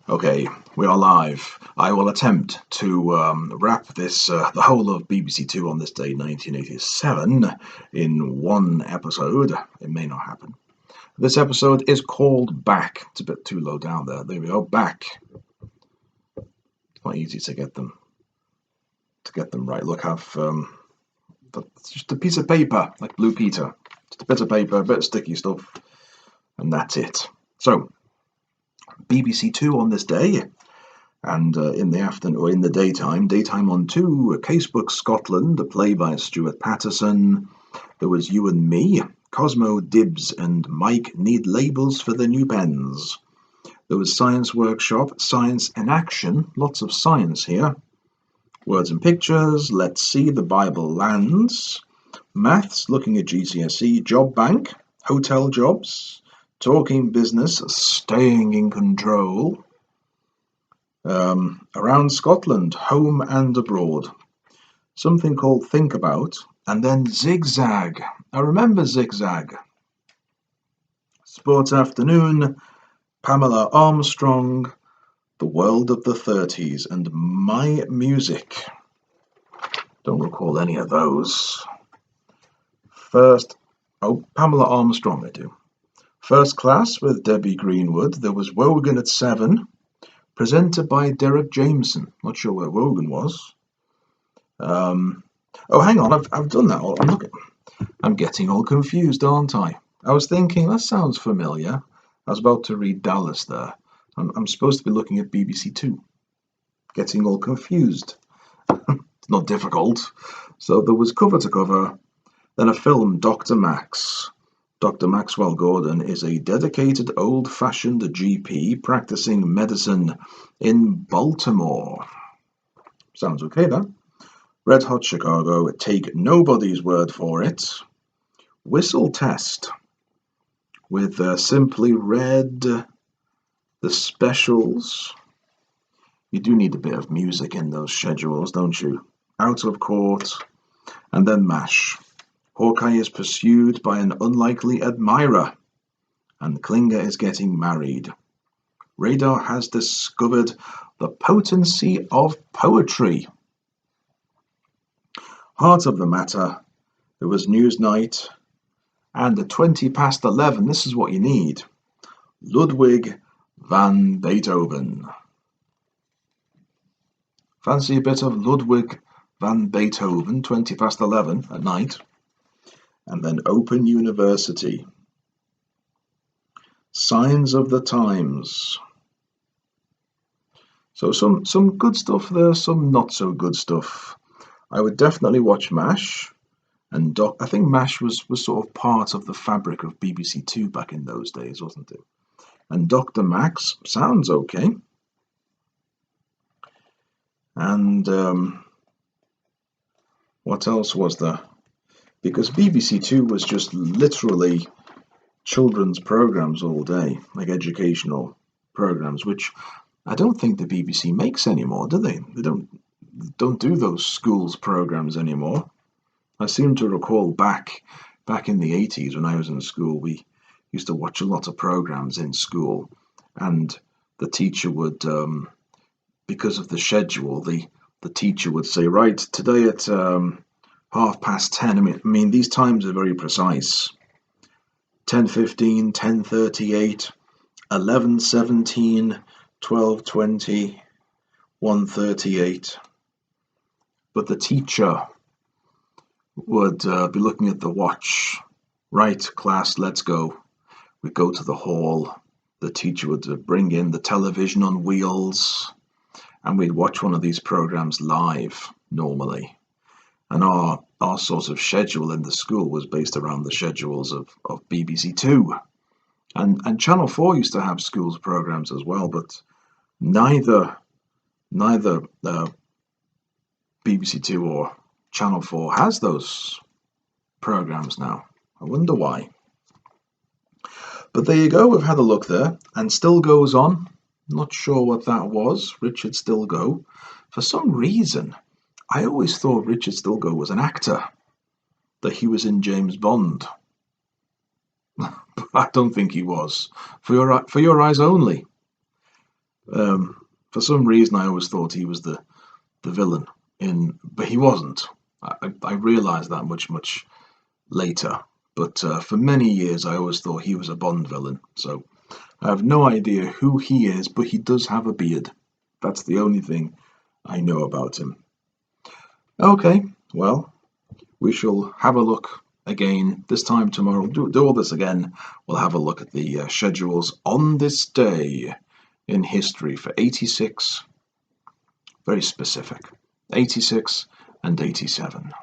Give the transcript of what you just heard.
Okay, we are live. I will attempt to wrap this, the whole of BBC Two on this day, 1987, in one episode. It may not happen. This episode is called Back. It's a bit too low down there. There we go. Back. It's not easy to get them right. Look, it's just a piece of paper, like Blue Peter. Just a bit of paper, a bit of sticky stuff, and that's it. So, BBC Two on this day. And in the afternoon, or in the daytime on 2, Casebook Scotland, a play by Stuart Patterson. There was You and Me, Cosmo, Dibs, and Mike need labels for their new pens. There was Science Workshop, Science in Action, lots of science here. Words and Pictures, Let's See the Bible Lands. Maths, looking at GCSE, Job Bank, Hotel Jobs, Talking Business, Staying in Control. Around Scotland, Home and Abroad. Something called Think About, and then Zigzag. I remember Zigzag. Sports Afternoon, Pamela Armstrong, The World of the 30s, and My Music. Don't recall any of those. Pamela Armstrong I do. First Class with Debbie Greenwood. There was Wogan at 7. Presented by Derek Jameson. Not sure where Wogan was. Hang on, I've done that. I'm getting all confused, aren't I? I was thinking that sounds familiar. I was about to read Dallas there. I'm supposed to be looking at BBC Two. Getting all confused. It's not difficult. So there was Cover to Cover, then a film, Dr. Max. Dr. Maxwell Gordon is a dedicated old-fashioned GP practicing medicine in Baltimore. Sounds okay, then. Red Hot Chicago, take nobody's word for it. Whistle Test with Simply Red, the specials. You do need a bit of music in those schedules, don't you? Out of Court, and then MASH. Hawkeye is pursued by an unlikely admirer, and Klinger is getting married. Radar has discovered the potency of poetry. Heart of the Matter, there was Newsnight, and at 20 past 11, this is what you need. Ludwig van Beethoven. Fancy a bit of Ludwig van Beethoven, 20 past 11 at night. And then Open University. Signs of the Times. So some good stuff there, some not so good stuff. I would definitely watch MASH. And I think MASH was sort of part of the fabric of BBC Two back in those days, wasn't it? And Dr. Max sounds okay. And what else was there? Because BBC Two was just literally children's programs all day, like educational programs, which I don't think the BBC makes anymore, do they? They don't do those schools programs anymore. I seem to recall back in the 80s when I was in school, we used to watch a lot of programs in school, and the teacher would, because of the schedule, the teacher would say, right, today at 10:30. I mean, these times are very precise. 10:15, 10:38, 11:17, 12:20, 1:38. But the teacher would be looking at the watch. Right, class, let's go. We'd go to the hall. The teacher would bring in the television on wheels, and we'd watch one of these programs live, normally. And our sort of schedule in the school was based around the schedules of BBC Two. And Channel 4 used to have schools programs as well, but neither BBC Two or Channel 4 has those programs now. I wonder why. But there you go, we've had a look there, and Still Goes On. Not sure what that was, Richard Stilgoe. For some reason, I always thought Richard Stilgoe was an actor, that he was in James Bond. But I don't think he was. For your eyes only. For some reason, I always thought he was the villain but he wasn't. I realised that much later. But for many years, I always thought he was a Bond villain. So I have no idea who he is, but he does have a beard. That's the only thing I know about him. Okay, well, we shall have a look again this time tomorrow. Do all this again. We'll have a look at the schedules on this day in history for 86. Very specific. 86 and 87.